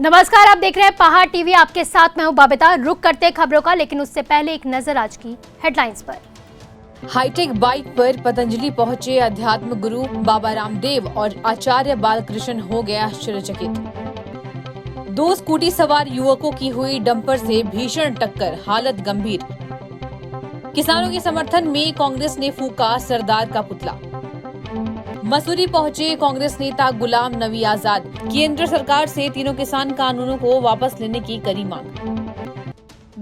नमस्कार, आप देख रहे हैं पहाड़ टीवी। आपके साथ मैं हूं बबीता। रुक करते खबरों का, लेकिन उससे पहले एक नजर आज की हेडलाइंस पर। हाईटेक बाइक पर पतंजलि पहुंचे अध्यात्म गुरु बाबा रामदेव और आचार्य बालकृष्ण हो गए आश्चर्यचकित। 2 स्कूटी सवार युवकों की हुई डंपर से भीषण टक्कर, हालत गंभीर। किसानों के समर्थन में कांग्रेस ने फूंका सरदार का पुतला। मसूरी पहुंचे कांग्रेस नेता गुलाम नबी आजाद, केंद्र सरकार से तीनों किसान कानूनों को वापस लेने की करी मांग।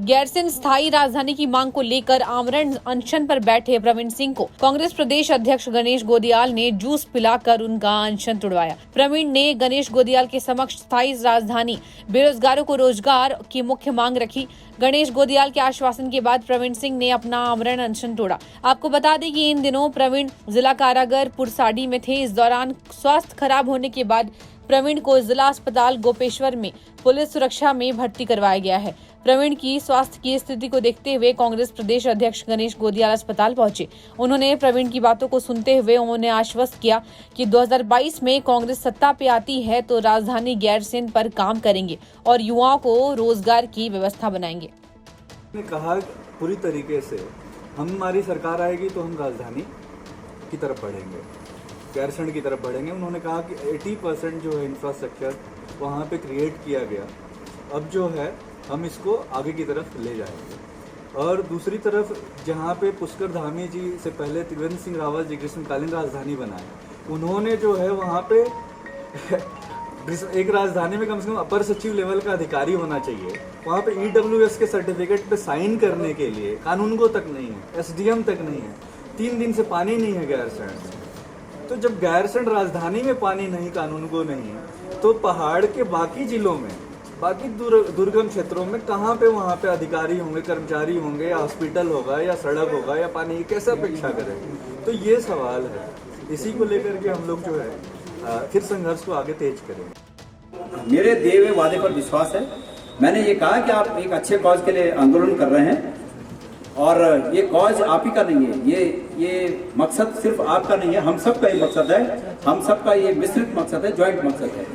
गैरसैंण स्थायी राजधानी की मांग को लेकर आमरण अनशन पर बैठे प्रवीण सिंह को कांग्रेस प्रदेश अध्यक्ष गणेश गोदियाल ने जूस पिलाकर उनका अनशन तुड़वाया। प्रवीण ने गणेश गोदियाल के समक्ष स्थायी राजधानी, बेरोजगारों को रोजगार की मुख्य मांग रखी। गणेश गोदियाल के आश्वासन के बाद प्रवीण सिंह ने अपना आमरण अनशन तोड़ा। आपको बता दें कि इन दिनों प्रवीण जिला कारागार पुरसाडी में थे। इस दौरान स्वास्थ्य खराब होने के बाद प्रवीण को जिला अस्पताल गोपेश्वर में पुलिस सुरक्षा में भर्ती करवाया गया है। प्रवीण की स्वास्थ्य की स्थिति को देखते हुए कांग्रेस प्रदेश अध्यक्ष गणेश गोदियाल अस्पताल पहुंचे। उन्होंने प्रवीण की बातों को सुनते हुए उन्हें आश्वस्त किया कि 2022 में कांग्रेस सत्ता पे आती है तो राजधानी गैरसैंण पर काम करेंगे और युवाओं को रोजगार की व्यवस्था बनाएंगे। ने कहा पूरी तरीके से हमारी सरकार आएगी तो हम राजधानी की तरफ बढ़ेंगे, गैरसैंण की तरफ बढ़ेंगे। उन्होंने कहा कि 80% जो है इंफ्रास्ट्रक्चर वहाँ पे क्रिएट किया गया, अब जो है हम इसको आगे की तरफ ले जाएंगे। और दूसरी तरफ जहाँ पे पुष्कर धामी जी से पहले त्रिवेंद्र सिंह रावत जी ग्रीष्मकालीन राजधानी बनाए, उन्होंने जो है वहाँ पे एक राजधानी में कम से कम अपर सचिव लेवल का अधिकारी होना चाहिए। वहाँ पे EWS के सर्टिफिकेट पे साइन करने के लिए कानूनगो तक नहीं है, SDM तक नहीं है। 3 दिन से पानी नहीं है गैरसैंण। तो जब गैरसैंण राजधानी में पानी नहीं, कानूनगो नहीं है, तो पहाड़ के बाकी जिलों में, बाकी दुर्गम क्षेत्रों में कहाँ पे वहाँ पे अधिकारी होंगे, कर्मचारी होंगे, या हॉस्पिटल होगा, या सड़क होगा, या पानी की कैसे अपेक्षा करेंगे? तो ये सवाल है। इसी को लेकर के हम लोग जो है फिर संघर्ष को आगे तेज करेंगे। मेरे दिए हुए वादे पर विश्वास है। मैंने ये कहा कि आप एक अच्छे कॉज के लिए आंदोलन कर रहे हैं और ये कॉज आप ही का नहीं है, ये मकसद सिर्फ आपका नहीं है, हम सबका ये मकसद है। हम सबका ये मिश्रित मकसद है, ज्वाइंट मकसद है।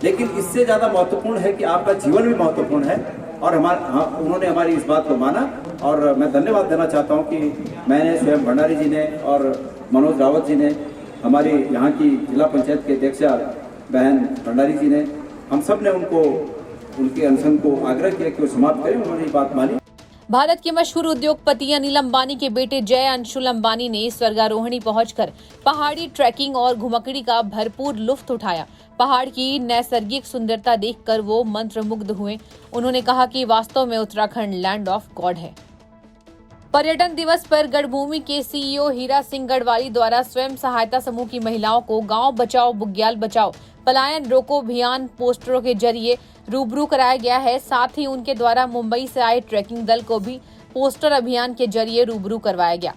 लेकिन इससे ज़्यादा महत्वपूर्ण है कि आपका जीवन भी महत्वपूर्ण है और उन्होंने हमारी इस बात को माना। और मैं धन्यवाद देना चाहता हूं कि मैंने स्वयं भंडारी जी ने और मनोज रावत जी ने, हमारी यहाँ की जिला पंचायत के अध्यक्षा बहन भंडारी जी ने, हम सब ने उनके अनशन को आग्रह किया कि वो समाप्त करें। उन्होंने ये बात मानी। भारत के मशहूर उद्योगपति अनिल अंबानी के बेटे जय अंशुल अंबानी ने स्वर्गारोहणी पहुंचकर पहाड़ी ट्रैकिंग और घुमक्कड़ी का भरपूर लुत्फ उठाया। पहाड़ की नैसर्गिक सुंदरता देखकर वो मंत्रमुग्ध हुए। उन्होंने कहा कि वास्तव में उत्तराखंड लैंड ऑफ गॉड है। पर्यटन दिवस पर गढ़भूमि के CEO हीरा सिंह गढ़वाली द्वारा स्वयं सहायता समूह की महिलाओं को गांव बचाओ बुग्याल बचाओ पलायन रोको अभियान पोस्टरों के जरिए रूबरू कराया गया है। साथ ही उनके द्वारा मुंबई से आए ट्रैकिंग दल को भी पोस्टर अभियान के जरिए रूबरू करवाया गया।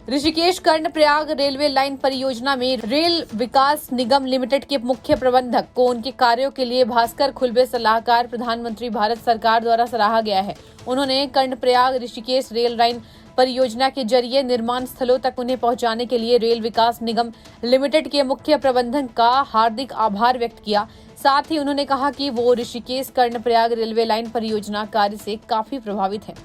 ऋषिकेश कर्णप्रयाग रेलवे लाइन परियोजना में रेल विकास निगम लिमिटेड के मुख्य प्रबंधक को उनके कार्यों के लिए भास्कर खुलबे सलाहकार प्रधानमंत्री भारत सरकार द्वारा सराहा गया है। उन्होंने कर्णप्रयाग ऋषिकेश रेल लाइन परियोजना के जरिए निर्माण स्थलों तक उन्हें पहुंचाने के लिए रेल विकास निगम लिमिटेड के मुख्य प्रबंधक का हार्दिक आभार व्यक्त किया। साथ ही उन्होंने कहा कि वो ऋषिकेश कर्णप्रयाग रेलवे लाइन परियोजना कार्य से काफी प्रभावित है।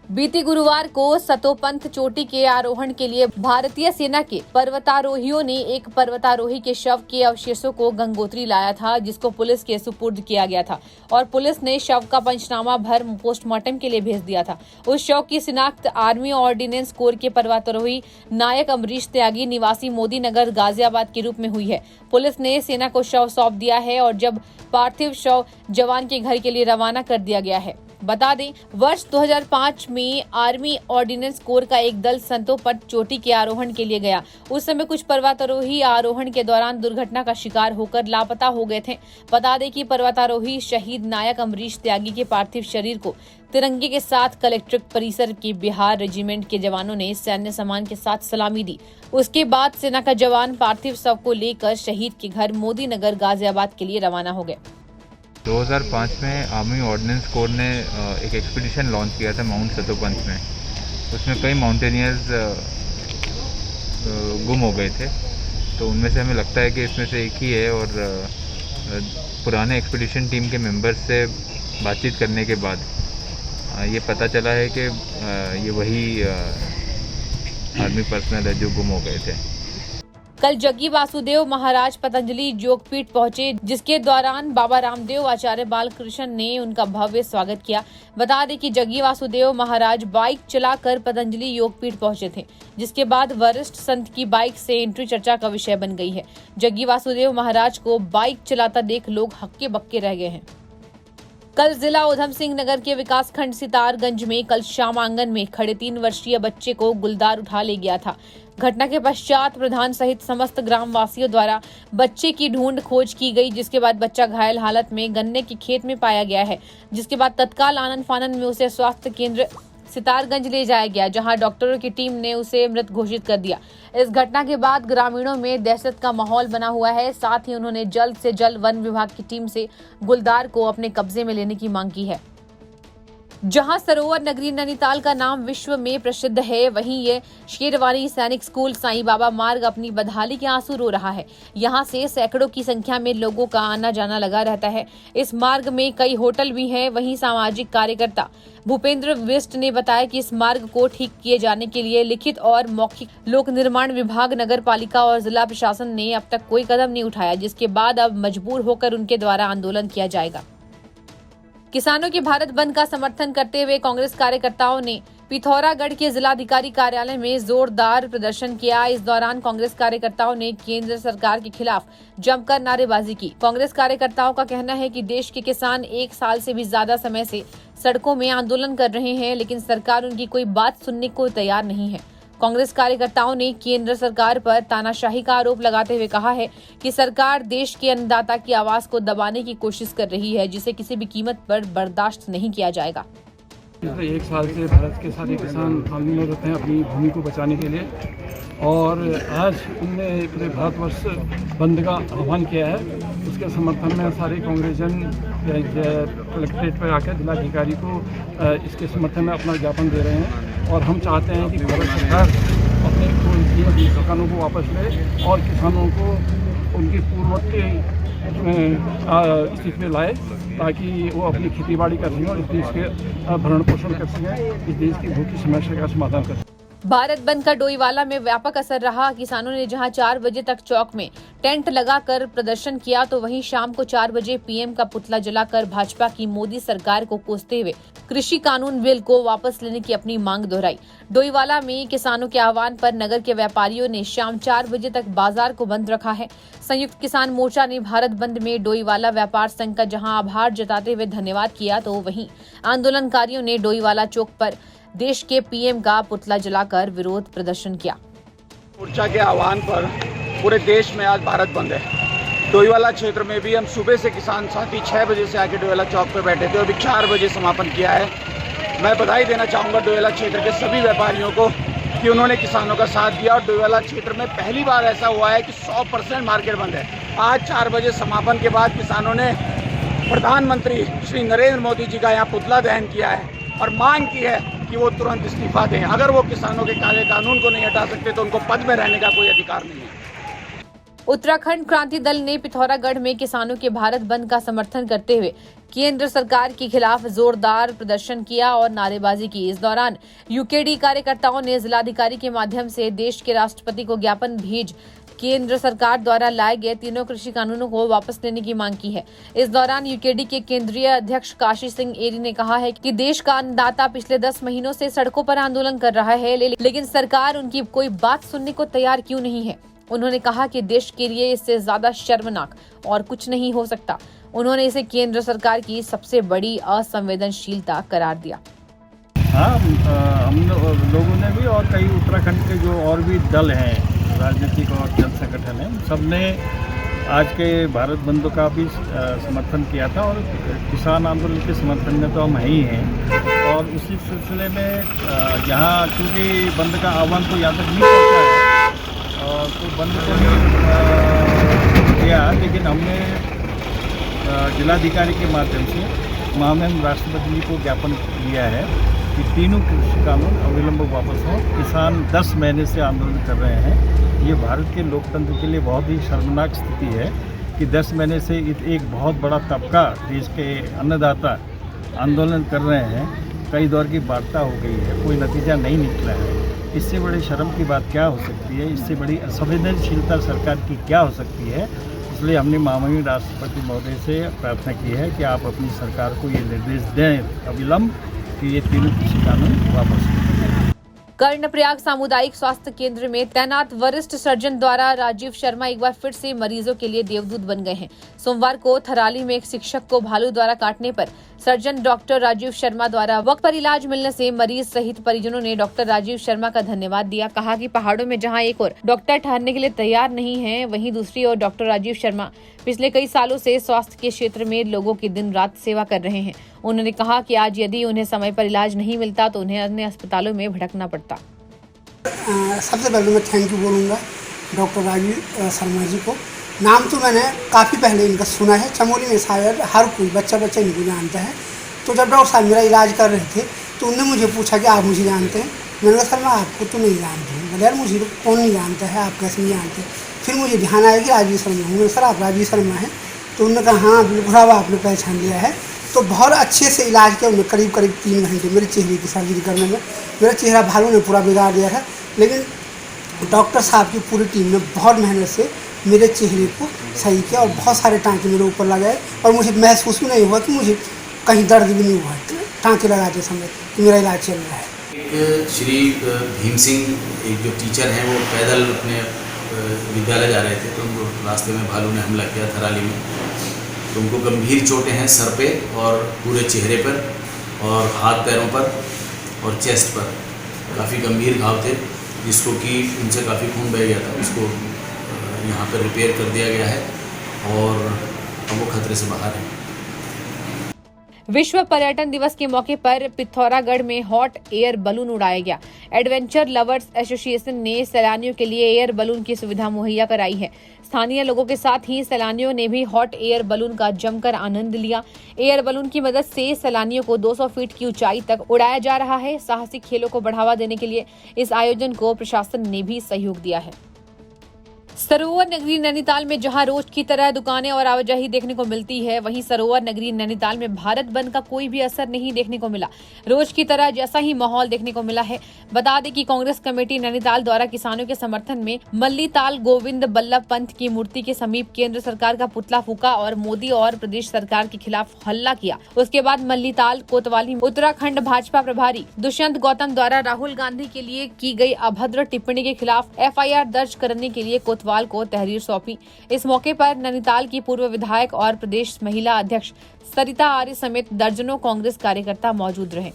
बीती गुरुवार को सतोपंथ चोटी के आरोहण के लिए भारतीय सेना के पर्वतारोहियों ने एक पर्वतारोही के शव के अवशेषों को गंगोत्री लाया था, जिसको पुलिस के सुपुर्द किया गया था और पुलिस ने शव का पंचनामा भर पोस्टमार्टम के लिए भेज दिया था। उस शव की शिनाख्त आर्मी ऑर्डिनेंस कोर के पर्वतारोही नायक अमरीश त्यागी निवासी मोदी नगर गाजियाबाद के रूप में हुई है। पुलिस ने सेना को शव सौंप दिया है और जब पार्थिव शव जवान के घर के लिए रवाना कर दिया गया है। बता दें, वर्ष 2005 में आर्मी ऑर्डिनेंस कोर का एक दल संतोपंथ चोटी के आरोहण के लिए गया। उस समय कुछ पर्वतारोही आरोहण के दौरान दुर्घटना का शिकार होकर लापता हो गए थे। बता दें कि पर्वतारोही शहीद नायक अमरीश त्यागी के पार्थिव शरीर को तिरंगे के साथ कलेक्ट्रेट परिसर के बिहार रेजिमेंट के जवानों ने सैन्य सम्मान के साथ सलामी दी। उसके बाद सेना का जवान पार्थिव शव को लेकर शहीद के घर मोदी नगर गाजियाबाद के लिए रवाना हो गए। 2005 में आर्मी ऑर्डिनेंस कोर ने एक एक्सपीडिशन लॉन्च किया था माउंट सतोपंथ में। उसमें कई माउंटेनियर्स गुम हो गए थे, तो उनमें से हमें लगता है कि इसमें से एक ही है और पुराने एक्सपीडिशन टीम के मेंबर्स से बातचीत करने के बाद ये पता चला है कि ये वही आर्मी पर्सनल है जो गुम हो गए थे। कल जग्गी वासुदेव महाराज पतंजलि योगपीठ पहुंचे, जिसके दौरान बाबा रामदेव आचार्य बालकृष्ण ने उनका भव्य स्वागत किया। बता दें कि जग्गी वासुदेव महाराज बाइक चलाकर पतंजलि योगपीठ पहुंचे थे, जिसके बाद वरिष्ठ संत की बाइक से एंट्री चर्चा का विषय बन गई है। जग्गी वासुदेव महाराज को बाइक चलाता देख लोग हक्के बक्के रह गए हैं। कल जिला उधम सिंह नगर के विकास खंड सितारगंज में कल शाम आंगन में खड़े 3 वर्षीय बच्चे को गुलदार उठा ले गया था। घटना के पश्चात प्रधान सहित समस्त ग्रामवासियों द्वारा बच्चे की ढूंढ खोज की गई, जिसके बाद बच्चा घायल हालत में गन्ने के खेत में पाया गया है। जिसके बाद तत्काल आनन फानन में उसे स्वास्थ्य केंद्र सितारगंज ले जाया गया, जहां डॉक्टरों की टीम ने उसे मृत घोषित कर दिया। इस घटना के बाद ग्रामीणों में दहशत का माहौल बना हुआ है। साथ ही उन्होंने जल्द से जल्द वन विभाग की टीम से गुलदार को अपने कब्जे में लेने की मांग की है। जहां सरोवर नगरी नैनीताल का नाम विश्व में प्रसिद्ध है, वहीं ये शेरवानी सैनिक स्कूल साईं बाबा मार्ग अपनी बदहाली के आंसू रो रहा है। यहां से सैकड़ों की संख्या में लोगों का आना जाना लगा रहता है। इस मार्ग में कई होटल भी हैं। वहीं सामाजिक कार्यकर्ता भूपेंद्र बिष्ट ने बताया कि इस मार्ग को ठीक किए जाने के लिए लिखित और मौखिक लोक निर्माण विभाग, नगर पालिका और जिला प्रशासन ने अब तक कोई कदम नहीं उठाया, जिसके बाद अब मजबूर होकर उनके द्वारा आंदोलन किया जाएगा। किसानों के भारत बंद का समर्थन करते हुए कांग्रेस कार्यकर्ताओं ने पिथौरागढ़ के जिलाधिकारी कार्यालय में जोरदार प्रदर्शन किया। इस दौरान कांग्रेस कार्यकर्ताओं ने केंद्र सरकार के खिलाफ जमकर नारेबाजी की। कांग्रेस कार्यकर्ताओं का कहना है कि देश के किसान 1 साल से भी ज्यादा समय से सड़कों में आंदोलन कर रहे हैं, लेकिन सरकार उनकी कोई बात सुनने को तैयार नहीं है। कांग्रेस कार्यकर्ताओं ने केंद्र सरकार पर तानाशाही का आरोप लगाते हुए कहा है कि सरकार देश के अन्नदाता की आवाज को दबाने की कोशिश कर रही है, जिसे किसी भी कीमत पर बर्दाश्त नहीं किया जाएगा। पिछले 1 साल से भारत के सारे किसान आंदोलनरत हैं अपनी भूमि को बचाने के लिए, और आज उनने पूरे भारतवर्ष बंद का आह्वान किया है। उसके समर्थन में सारे कांग्रेसजन कलेक्ट्रेट पर आकर जिलाधिकारी को इसके समर्थन में अपना ज्ञापन दे रहे हैं। और हम चाहते हैं कि भारत सरकार अपने किसानों को वापस ले और किसानों को उनकी पूर्ववर्ती स्थिति में लाए, ताकि वो अपनी खेती बाड़ी कर सकें और इस देश के भरण पोषण कर सकें, इस देश की भूख की समस्या का समाधान कर सकें। भारत बंद का डोईवाला में व्यापक असर रहा। किसानों ने जहां 4 बजे तक चौक में टेंट लगाकर प्रदर्शन किया, तो वहीं शाम को 4 बजे पीएम का पुतला जलाकर भाजपा की मोदी सरकार को कोसते हुए कृषि कानून बिल को वापस लेने की अपनी मांग दोहराई। डोईवाला में किसानों के आह्वान पर नगर के व्यापारियों ने शाम 4 बजे तक बाजार को बंद रखा है। संयुक्त किसान मोर्चा ने भारत बंद में डोईवाला व्यापार संघ का जहां आभार जताते हुए धन्यवाद किया, तो वहीं आंदोलनकारियों ने डोईवाला चौक पर देश के पीएम का पुतला जलाकर विरोध प्रदर्शन किया। मोर्चा के आह्वान पर पूरे देश में आज भारत बंद है। डोईवाला क्षेत्र में भी हम सुबह से किसान साथी 6 बजे से आके डोईवाला चौक पर बैठे थे और अभी 4 बजे समापन किया है। मैं बधाई देना चाहूँगा डोईवाला क्षेत्र के सभी व्यापारियों को कि उन्होंने किसानों का साथ दिया। और डोईवाला क्षेत्र में पहली बार ऐसा हुआ है कि 100% मार्केट बंद है। आज 4 बजे समापन के बाद किसानों ने प्रधानमंत्री श्री नरेंद्र मोदी जी का यहाँ पुतला दहन किया है और मांग की है कि वो तुरंत इस्तीफा दें। अगर वो किसानों के काले कानून को नहीं हटा सकते तो उनको पद में रहने का कोई अधिकार नहीं है। उत्तराखंड क्रांति दल ने पिथौरागढ़ में किसानों के भारत बंद का समर्थन करते हुए केंद्र सरकार के खिलाफ जोरदार प्रदर्शन किया और नारेबाजी की। इस दौरान यूकेडी कार्यकर्ताओं ने जिलाधिकारी के माध्यम से देश के राष्ट्रपति को ज्ञापन भेज केंद्र सरकार द्वारा लाए गए तीनों कृषि कानूनों को वापस लेने की मांग की है। इस दौरान यूकेडी के केंद्रीय अध्यक्ष काशी सिंह एरी ने कहा है कि देश का अन्नदाता पिछले 10 महीनों से सड़कों पर आंदोलन कर रहा है, लेकिन सरकार उनकी कोई बात सुनने को तैयार क्यों नहीं है। उन्होंने कहा कि देश के लिए इससे ज्यादा शर्मनाक और कुछ नहीं हो सकता। उन्होंने इसे केंद्र सरकार की सबसे बड़ी असंवेदनशीलता करार दिया। हाँ, हम लोगों ने भी और कई उत्तराखंड के जो और भी दल हैं, राजनीतिक और जन संगठन हैं, सबने आज के भारत बंद का भी समर्थन किया था। और किसान आंदोलन के समर्थन में तो हम ही हैं। और उसी सिलसिले में यहाँ चूँकि बंद का आह्वान तो यहाँ तक नहीं पहुँचा है तो बंद को नहीं किया, लेकिन हमने जिलाधिकारी के माध्यम से माननीय राष्ट्रपति जी को ज्ञापन दिया है कि तीनों कृषि कानून अविलंब वापस हों। किसान 10 महीने से आंदोलन कर रहे हैं। ये भारत के लोकतंत्र के लिए बहुत ही शर्मनाक स्थिति है कि 10 महीने से एक बहुत बड़ा तबका देश के अन्नदाता आंदोलन कर रहे हैं, कई दौर की वार्ता हो गई है, कोई नतीजा नहीं निकला है। इससे बड़ी शर्म की बात क्या हो सकती है, इससे बड़ी असंवेदनशीलता सरकार की क्या हो सकती है। इसलिए हमने माननीय राष्ट्रपति महोदय से प्रार्थना की है कि आप अपनी सरकार को ये निर्देश दें अविलंब कि ये तीनों कृषि कानून वापस लें। कर्णप्रयाग सामुदायिक स्वास्थ्य केंद्र में तैनात वरिष्ठ सर्जन द्वारा राजीव शर्मा एक बार फिर से मरीजों के लिए देवदूत बन गए हैं। सोमवार को थराली में एक शिक्षक को भालू द्वारा काटने पर सर्जन डॉक्टर राजीव शर्मा द्वारा वक्त पर इलाज मिलने से मरीज सहित परिजनों ने डॉक्टर राजीव शर्मा का धन्यवाद दिया। कहा कि पहाड़ों में जहां एक और डॉक्टर ठहरने के लिए तैयार नहीं है, वहीं दूसरी ओर डॉक्टर राजीव शर्मा पिछले कई सालों से स्वास्थ्य के क्षेत्र में लोगों की दिन रात सेवा कर रहे हैं। उन्होंने कहा कि आज यदि उन्हें समय पर इलाज नहीं मिलता तो उन्हें अन्य अस्पतालों में भटकना पड़ता। सबसे पहले मैं थैंक यू बोलूँगा डॉक्टर राजीव शर्मा जी को। नाम तो मैंने काफ़ी पहले इनका सुना है, चमोली में शायद हर कोई बच्चा इनको जानता है। तो जब डॉक्टर साहब मेरा इलाज कर रहे थे तो उनने मुझे पूछा कि आप मुझे जानते हैं। मैंने कहा सर मैं आपको तो नहीं जानती हूँ। बोले यार मुझे कौन नहीं जानता है, आप कैसे नहीं जानते। फिर मुझे ध्यान आया कि राजीव शर्मा हूँ। सर आप राजीव शर्मा हैं? तो उन्होंने कहा हाँ बिल्कुल साहब आपने पहचान लिया है। तो बहुत अच्छे से इलाज किया उन्होंने, करीब 3 घंटे मेरे चेहरे की सर्जरी करने में। मेरा चेहरा भालू ने पूरा बिगाड़ दिया था, लेकिन डॉक्टर साहब की पूरी टीम ने बहुत मेहनत से मेरे चेहरे को सही किया और बहुत सारे टाँके मेरे ऊपर लगाए और मुझे महसूस भी नहीं हुआ कि मुझे कहीं दर्द भी नहीं हुआ टाँके लगाते समय कि मेरा इलाज चल रहा है। एक श्री भीम सिंह एक जो टीचर हैं वो पैदल अपने विद्यालय जा रहे थे, तो उनको रास्ते में भालू ने हमला किया थराली में। तो उनको गंभीर चोटें हैं सर पे और पूरे चेहरे पर और हाथ पैरों पर और चेस्ट पर काफ़ी गंभीर घाव थे, जिसको कि उनसे काफ़ी खून बह गया था। उसको यहाँ पर रिपेयर कर दिया गया है और अब वो खतरे से बाहर है। विश्व पर्यटन दिवस के मौके पर पिथौरागढ़ में हॉट एयर बलून उड़ाया गया। एडवेंचर लवर्स एसोसिएशन ने सैलानियों के लिए एयर बलून की सुविधा मुहैया कराई है। स्थानीय लोगों के साथ ही सैलानियों ने भी हॉट एयर बलून का जमकर आनंद लिया। एयर बलून की मदद से सैलानियों को 200 फीट की ऊंचाई तक उड़ाया जा रहा है। साहसिक खेलों को बढ़ावा देने के लिए इस आयोजन को प्रशासन ने भी सहयोग दिया है। सरोवर नगरी नैनीताल में जहां रोज की तरह दुकानें और आवाजाही देखने को मिलती है, वहीं सरोवर नगरी नैनीताल में भारत बंद का कोई भी असर नहीं देखने को मिला। रोज की तरह जैसा ही माहौल देखने को मिला है। बता दें कि कांग्रेस कमेटी नैनीताल द्वारा किसानों के समर्थन में मल्लीताल गोविंद बल्लभ पंत की मूर्ति के समीप केंद्र सरकार का पुतला फूका और मोदी और प्रदेश सरकार के खिलाफ हल्ला किया। उसके बाद मल्लीताल कोतवाली उत्तराखंड भाजपा प्रभारी दुष्यंत गौतम द्वारा राहुल गांधी के लिए की गई अभद्र टिप्पणी के खिलाफ FIR दर्ज करने के लिए कोतवाल को तहरीर सौंपी। इस मौके पर नैनीताल की पूर्व विधायक और प्रदेश महिला अध्यक्ष सरिता आर्य समेत दर्जनों कांग्रेस कार्यकर्ता मौजूद रहे।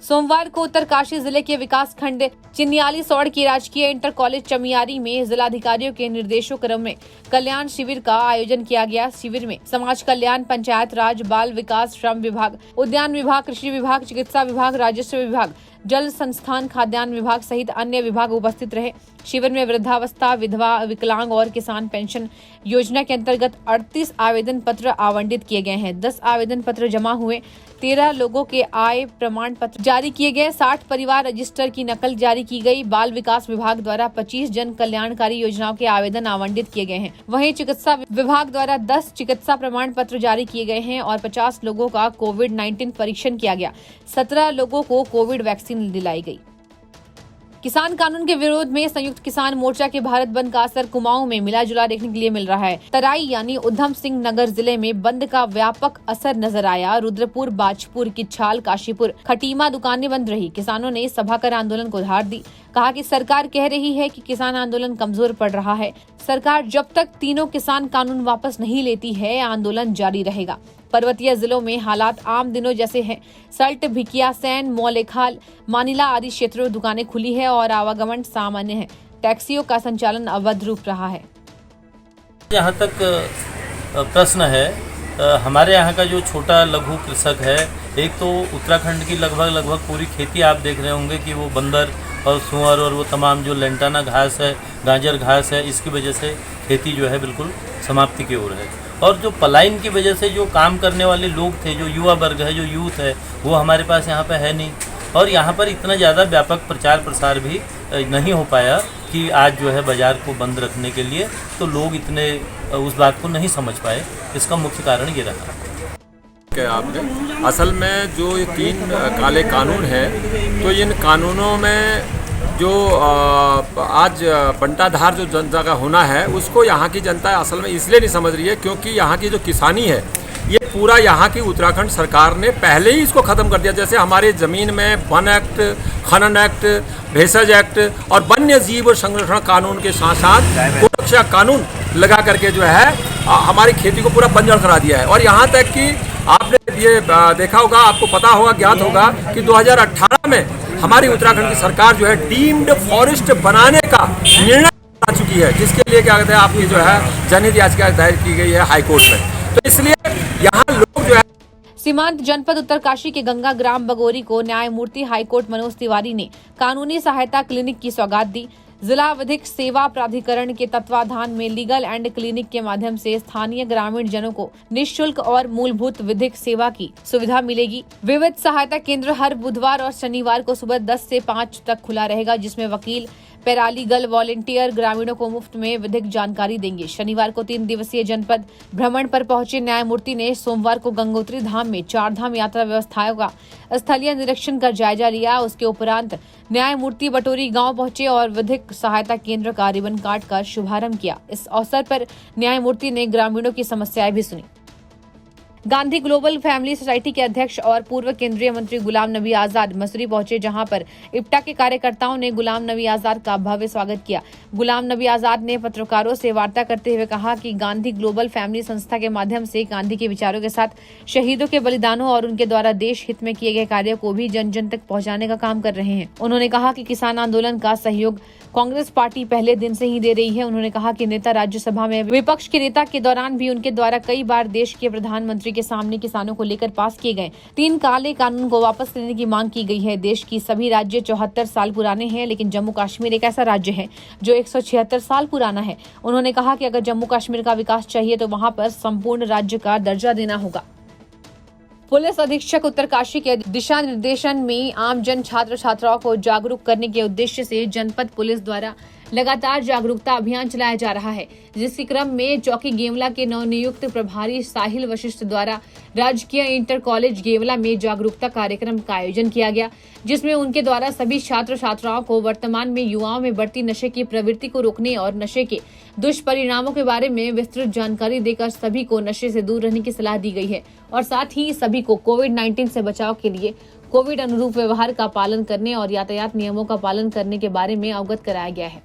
सोमवार को उत्तरकाशी जिले के विकास खंड चिन्याली सौड़ की राजकीय इंटर कॉलेज चमियारी में जिलाधिकारियों के निर्देशों क्रम में कल्याण शिविर का आयोजन किया गया। शिविर में समाज कल्याण, पंचायत राज, बाल विकास, श्रम विभाग, उद्यान विभाग, कृषि विभाग, चिकित्सा विभाग, राजस्व विभाग, जल संस्थान, खाद्यान्न विभाग सहित अन्य विभाग उपस्थित रहे। शिविर में वृद्धावस्था, विधवा, विकलांग और किसान पेंशन योजना के अंतर्गत 38 आवेदन पत्र आवंटित किए गए हैं। 10 आवेदन पत्र जमा हुए। 13 लोगों के आय प्रमाण पत्र जारी किए गए। 60 परिवार रजिस्टर की नकल जारी की गई। बाल विकास विभाग द्वारा 25 जन कल्याणकारी योजनाओं के आवेदन आवंटित किए गए हैं। वहीं चिकित्सा विभाग द्वारा 10 चिकित्सा प्रमाण पत्र जारी किए गए हैं और 50 लोगों का कोविड-19 परीक्षण किया गया। 17 लोगों को कोविड वैक्सीन दिलाई गई। किसान कानून के विरोध में संयुक्त किसान मोर्चा के भारत बंद का असर कुमाऊं में मिला जुला देखने के लिए मिल रहा है। तराई यानी उधम सिंह नगर जिले में बंद का व्यापक असर नजर आया। रुद्रपुर, बाजपुर, किच्छाल, काशीपुर, खटीमा दुकानें बंद रही। किसानों ने सभा कर आंदोलन को धार दी। कहा कि सरकार कह रही है कि किसान आंदोलन कमजोर पड़ रहा है। सरकार जब तक तीनों किसान कानून वापस नहीं लेती है, आंदोलन जारी रहेगा। पर्वतीय जिलों में हालात आम दिनों जैसे हैं। सल्ट, भिकियासैन, मौलेखाल, मानिला आदि क्षेत्रों में दुकानें खुली है और आवागमन सामान्य है। टैक्सियों का संचालन अवैध रूप रहा है। यहाँ तक प्रश्न है, हमारे यहाँ का जो छोटा लघु कृषक है, एक तो उत्तराखंड की लगभग पूरी खेती आप देख रहे होंगे कि वो बंदर और सुअर और वो तमाम जो लेंटाना घास है, गाजर घास है, इसकी वजह से खेती जो है बिल्कुल समाप्ति की ओर है। और जो पलायन की वजह से जो काम करने वाले लोग थे, जो युवा वर्ग है, जो यूथ है, वो हमारे पास यहाँ पे है नहीं। और यहाँ पर इतना ज़्यादा व्यापक प्रचार प्रसार भी नहीं हो पाया कि आज जो है बाज़ार को बंद रखने के लिए, तो लोग इतने उस बात को नहीं समझ पाए। इसका मुख्य कारण ये रहा। आपने असल में जो ये 3 काले कानून हैं, तो इन कानूनों में जो आज बंटाधार जो जनता का होना है, उसको यहाँ की जनता असल में इसलिए नहीं समझ रही है क्योंकि यहाँ की जो किसानी है, ये पूरा यहाँ की उत्तराखंड सरकार ने पहले ही इसको ख़त्म कर दिया। जैसे हमारे ज़मीन में वन एक्ट, खनन एक्ट, भेषज एक्ट और वन्य जीव संरक्षण कानून के साथ साथ गोरक्षा कानून लगा करके जो है हमारी खेती को पूरा बंजर करा दिया है। और यहाँ तक कि आपने ये देखा होगा, आपको पता होगा, ज्ञात होगा कि 2018 में हमारी उत्तराखंड की सरकार जो है डीम्ड फॉरेस्ट बनाने का निर्णय आ चुकी है, जिसके लिए क्या कहते हैं आपकी जो है जनहित याचिका दायर की गई है हाई कोर्ट में। तो इसलिए यहाँ लोग जो है सीमांत जनपद उत्तरकाशी के गंगा ग्राम बगोरी को न्यायमूर्ति हाईकोर्ट मनोज तिवारी ने कानूनी सहायता क्लिनिक की सौगात दी। जिला विधिक सेवा प्राधिकरण के तत्वाधान में लीगल एंड क्लिनिक के माध्यम से स्थानीय ग्रामीण जनों को निःशुल्क और मूलभूत विधिक सेवा की सुविधा मिलेगी। विविध सहायता केंद्र हर बुधवार और शनिवार को सुबह 10 से 5 तक खुला रहेगा, जिसमें वकील, पैरालीगल, वॉलेंटियर ग्रामीणों को मुफ्त में विधिक जानकारी देंगे। शनिवार को 3 दिवसीय जनपद भ्रमण पर पहुंचे न्यायमूर्ति ने सोमवार को गंगोत्री धाम में 4 धाम यात्रा व्यवस्थाओं का स्थलीय निरीक्षण कर जायजा लिया। उसके उपरांत न्यायमूर्ति बटोरी गांव पहुंचे और विधिक सहायता केंद्र का रिबन काट कर शुभारंभ किया। इस अवसर पर न्यायमूर्ति ने ग्रामीणों की समस्याएं भी सुनी। गांधी ग्लोबल फैमिली सोसाइटी के अध्यक्ष और पूर्व केंद्रीय मंत्री गुलाम नबी आजाद मसूरी पहुंचे, जहां पर इप्टा के कार्यकर्ताओं ने गुलाम नबी आजाद का भव्य स्वागत किया। गुलाम नबी आजाद ने पत्रकारों से वार्ता करते हुए कहा कि गांधी ग्लोबल फैमिली संस्था के माध्यम से गांधी के विचारों के साथ शहीदों के बलिदानों और उनके द्वारा देश हित में किए गए कार्यों को भी जन जन तक पहुँचाने का काम कर रहे हैं। उन्होंने कहा कि किसान आंदोलन का सहयोग कांग्रेस पार्टी पहले दिन से ही दे रही है। उन्होंने कहा कि नेता राज्यसभा में विपक्ष के नेता के दौरान भी उनके द्वारा कई बार देश के प्रधानमंत्री के सामने किसानों को लेकर पास किए गए 3 काले कानून को वापस लेने की मांग की गई है। देश की सभी राज्य 74 साल पुराने हैं, लेकिन जम्मू कश्मीर एक ऐसा राज्य है जो 176 साल पुराना है। उन्होंने कहा कि अगर जम्मू कश्मीर का विकास चाहिए तो वहाँ पर संपूर्ण राज्य का दर्जा देना होगा। पुलिस अधीक्षक उत्तरकाशी के दिशा निर्देशन में आमजन छात्र छात्राओं को जागरूक करने के उद्देश्य से जनपद पुलिस द्वारा लगातार जागरूकता अभियान चलाया जा रहा है, जिसके क्रम में चौकी गेवला के नवनियुक्त प्रभारी साहिल वशिष्ठ द्वारा राजकीय इंटर कॉलेज गेवला में जागरूकता कार्यक्रम का आयोजन किया गया, जिसमें उनके द्वारा सभी छात्र छात्राओं को वर्तमान में युवाओं में बढ़ती नशे की प्रवृत्ति को रोकने और नशे के दुष्परिणामों के बारे में विस्तृत जानकारी देकर सभी को नशे से दूर रहने की सलाह दी गई है और साथ ही सभी को कोविड-19 से बचाव के लिए कोविड अनुरूप व्यवहार का पालन करने और यातायात नियमों का पालन करने के बारे में अवगत कराया गया है।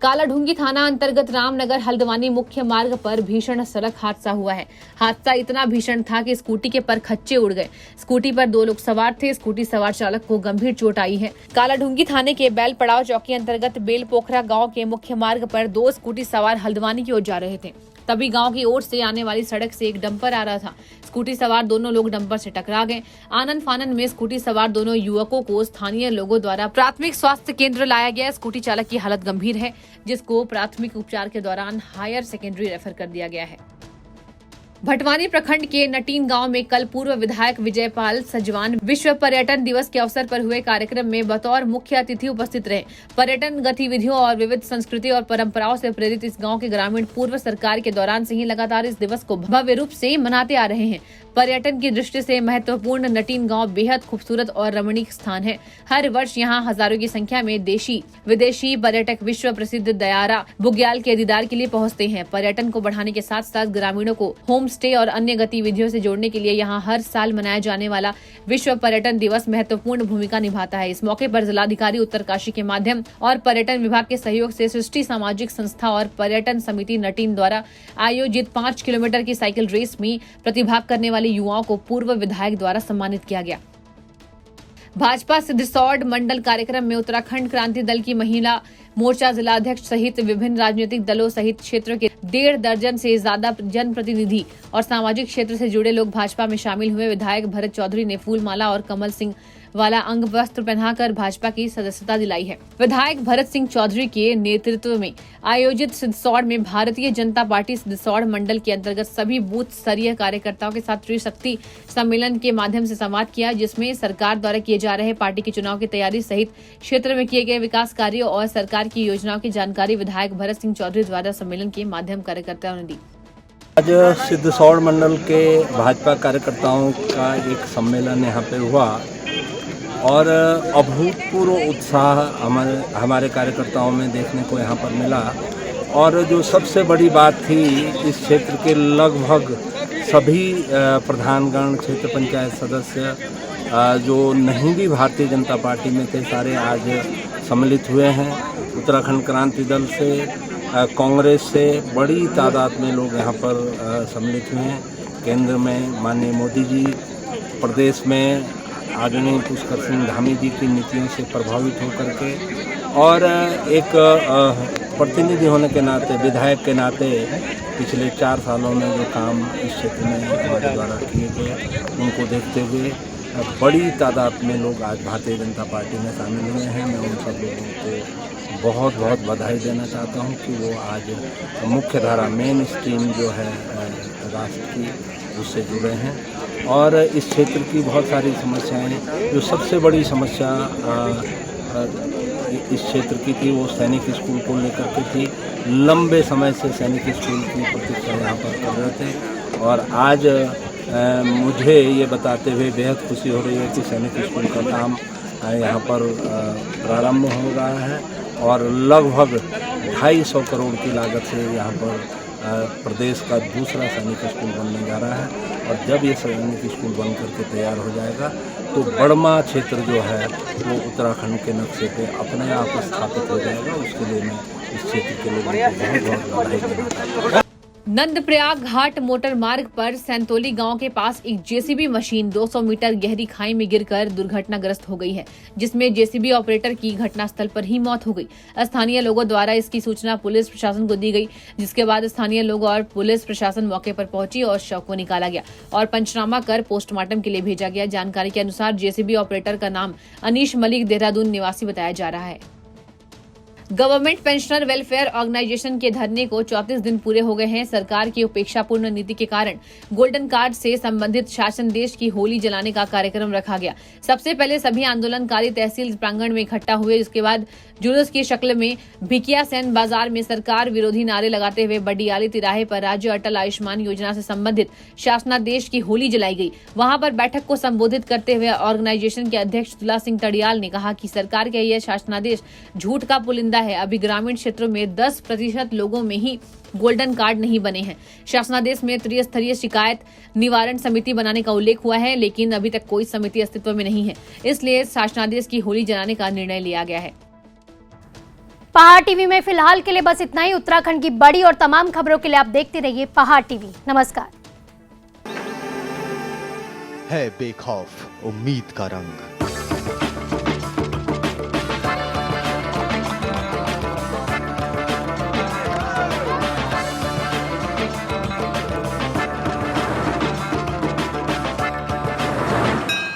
कालाढूंगी थाना अंतर्गत रामनगर हल्द्वानी मुख्य मार्ग पर भीषण सड़क हादसा हुआ है। हादसा इतना भीषण था कि स्कूटी के परखच्चे उड़ गए। स्कूटी पर 2 लोग सवार थे। स्कूटी सवार चालक को गंभीर चोट आई है। कालाढूंगी थाने के बैल पड़ाव चौकी अंतर्गत बेलपोखरा गांव के मुख्य मार्ग पर 2 स्कूटी सवार हल्द्वानी की ओर जा रहे थे। तभी गांव की ओर से आने वाली सड़क से एक डंपर आ रहा था। स्कूटी सवार दोनों लोग डंपर से टकरा गए। आनन फानन में स्कूटी सवार दोनों युवकों को स्थानीय लोगों द्वारा प्राथमिक स्वास्थ्य केंद्र लाया गया। स्कूटी चालक की हालत गंभीर है, जिसको प्राथमिक उपचार के दौरान हायर सेकेंडरी रेफर कर दिया गया है। भटवानी प्रखंड के नटीन गांव में कल पूर्व विधायक विजयपाल सजवान विश्व पर्यटन दिवस के अवसर पर हुए कार्यक्रम में बतौर मुख्य अतिथि उपस्थित रहे। पर्यटन गतिविधियों और विविध संस्कृति और परंपराओं से प्रेरित इस गांव के ग्रामीण पूर्व सरकार के दौरान से ही लगातार इस दिवस को भव्य रूप से मनाते आ रहे हैं। पर्यटन की दृष्टि से महत्वपूर्ण नटीन गांव बेहद खूबसूरत और रमणीक स्थान है। हर वर्ष यहां हजारों की संख्या में देशी विदेशी पर्यटक विश्व प्रसिद्ध दयारा बुग्याल के दीदार के लिए पहुंचते हैं। पर्यटन को बढ़ाने के साथ साथ ग्रामीणों को होम स्टे और अन्य गतिविधियों से जोड़ने के लिए यहां हर साल मनाया जाने वाला विश्व पर्यटन दिवस महत्वपूर्ण भूमिका निभाता है। इस मौके पर जिलाधिकारी उत्तरकाशी के माध्यम और पर्यटन विभाग के सहयोग से सृष्टि सामाजिक संस्था और पर्यटन समिति नटीन द्वारा आयोजित 5 किलोमीटर की साइकिल रेस में प्रतिभाग करने वाले युवाओं को पूर्व विधायक द्वारा सम्मानित किया गया। भाजपा सिद्धसौड़ मंडल कार्यक्रम में उत्तराखंड क्रांति दल की महिला मोर्चा जिलाध्यक्ष सहित विभिन्न राजनीतिक दलों सहित क्षेत्र के 1.5 दर्जन से ज्यादा जनप्रतिनिधि और सामाजिक क्षेत्र से जुड़े लोग भाजपा में शामिल हुए। विधायक भरत चौधरी ने फूलमाला और कमल सिंह वाला अंग वस्त्र पहनाकर भाजपा की सदस्यता दिलाई है। विधायक भरत सिंह चौधरी के नेतृत्व में आयोजित सिद्धसौड़ में भारतीय जनता पार्टी सिद्धसौड़ मंडल के अंतर्गत सभी बूथ स्तरीय कार्यकर्ताओं के साथ त्रिशक्ति सम्मेलन के माध्यम से संवाद किया, जिसमें सरकार द्वारा किए जा रहे पार्टी के चुनाव की तैयारी सहित क्षेत्र में किए गए विकास कार्यों और सरकार की योजनाओं की जानकारी विधायक भरत सिंह चौधरी द्वारा सम्मेलन के माध्यम कार्यकर्ताओं ने दी। आज सिद्धसौड़ मंडल के भाजपा कार्यकर्ताओं का एक सम्मेलन यहाँ पे हुआ और अभूतपूर्व उत्साह हमारे कार्यकर्ताओं में देखने को यहाँ पर मिला। और जो सबसे बड़ी बात थी, इस क्षेत्र के लगभग सभी प्रधानगण, क्षेत्र पंचायत सदस्य जो नहीं भी भारतीय जनता पार्टी में थे, सारे आज सम्मिलित हुए हैं। उत्तराखंड क्रांति दल से, कांग्रेस से बड़ी तादाद में लोग यहाँ पर सम्मिलित हुए हैं। केंद्र में माननीय मोदी जी, प्रदेश में आदरणीय पुष्कर सिंह धामी जी की नीतियों से प्रभावित होकर के, और एक प्रतिनिधि होने के नाते, विधायक के नाते पिछले 4 सालों में जो काम इस क्षेत्र में हमारे द्वारा किए गए, उनको देखते हुए बड़ी तादाद में लोग आज भारतीय जनता पार्टी में शामिल हुए हैं। मैं उन सब लोगों को बहुत बहुत बधाई देना चाहता हूं कि वो आज मुख्य धारा, मेन स्ट्रीम जो है राष्ट्र की, उससे जुड़े हैं। और इस क्षेत्र की बहुत सारी समस्याएं, जो सबसे बड़ी समस्या इस क्षेत्र की थी, वो सैनिक स्कूल को लेकर के थी। लंबे समय से सैनिक स्कूल की प्रतीक्षा यहाँ पर कर रहे थे और आज मुझे ये बताते हुए बेहद खुशी हो रही है कि सैनिक स्कूल का काम यहाँ पर प्रारंभ हो रहा है और लगभग 250 करोड़ की लागत से यहाँ पर प्रदेश का दूसरा सैनिक स्कूल बनने जा रहा है। और जब ये सैनिक स्कूल बन करके तैयार हो जाएगा तो बड़मा क्षेत्र जो है वो उत्तराखंड के नक्शे पे अपने आप स्थापित हो जाएगा। उसके लिए मैं इस क्षेत्र के लोगों को बहुत बहुत बधाई देना चाहता हूँ। नंदप्रयाग घाट मोटर मार्ग पर सैंतोली गांव के पास एक जेसीबी मशीन 200 मीटर गहरी खाई में गिरकर दुर्घटनाग्रस्त हो गई है, जिसमें जेसीबी ऑपरेटर की घटनास्थल पर ही मौत हो गई। स्थानीय लोगों द्वारा इसकी सूचना पुलिस प्रशासन को दी गई, जिसके बाद स्थानीय लोग और पुलिस प्रशासन मौके पर पहुंची और शव को निकाला गया और पंचनामा कर पोस्टमार्टम के लिए भेजा गया। जानकारी के अनुसार जेसीबी ऑपरेटर का नाम अनीश मलिक देहरादून निवासी बताया जा रहा है। गवर्नमेंट पेंशनर वेलफेयर ऑर्गेनाइजेशन के धरने को 34 दिन पूरे हो गए हैं। सरकार की उपेक्षापूर्ण नीति के कारण गोल्डन कार्ड से संबंधित शासन देश की होली जलाने का कार्यक्रम रखा गया। सबसे पहले सभी आंदोलनकारी तहसील प्रांगण में इकट्ठा हुए। इसके बाद जुलूस की शक्ल में भिकिया सेन बाजार में सरकार विरोधी नारे लगाते हुए बडियाली तिराहे पर राज्य अटल आयुष्मान योजना से संबंधित शासनादेश की होली जलाई गई। वहां पर बैठक को संबोधित करते हुए ऑर्गेनाइजेशन के अध्यक्ष दुला सिंह तड़ियाल ने कहा कि सरकार का यह शासनादेश झूठ का पुलिंदा है। अभी ग्रामीण क्षेत्रों में 10% लोगों में ही गोल्डन कार्ड नहीं बने हैं। शासनादेश में त्रिस्तरीय शिकायत निवारण समिति बनाने का उल्लेख हुआ है, लेकिन अभी तक कोई समिति अस्तित्व में नहीं है। इसलिए शासनादेश की होली जलाने का निर्णय लिया गया है। पहाड़ टीवी में फिलहाल के लिए बस इतना ही। उत्तराखंड की बड़ी और तमाम खबरों के लिए आप देखते रहिए पहाड़ टीवी। नमस्कार। है बेखौफ उम्मीद का रंग।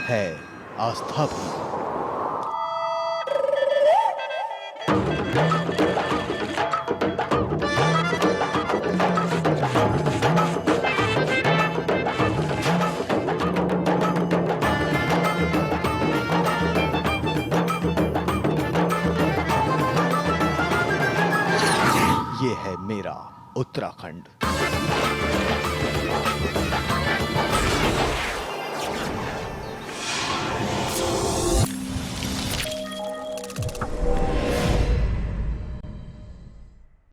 है आस्था भी। ये है मेरा उत्तराखंड।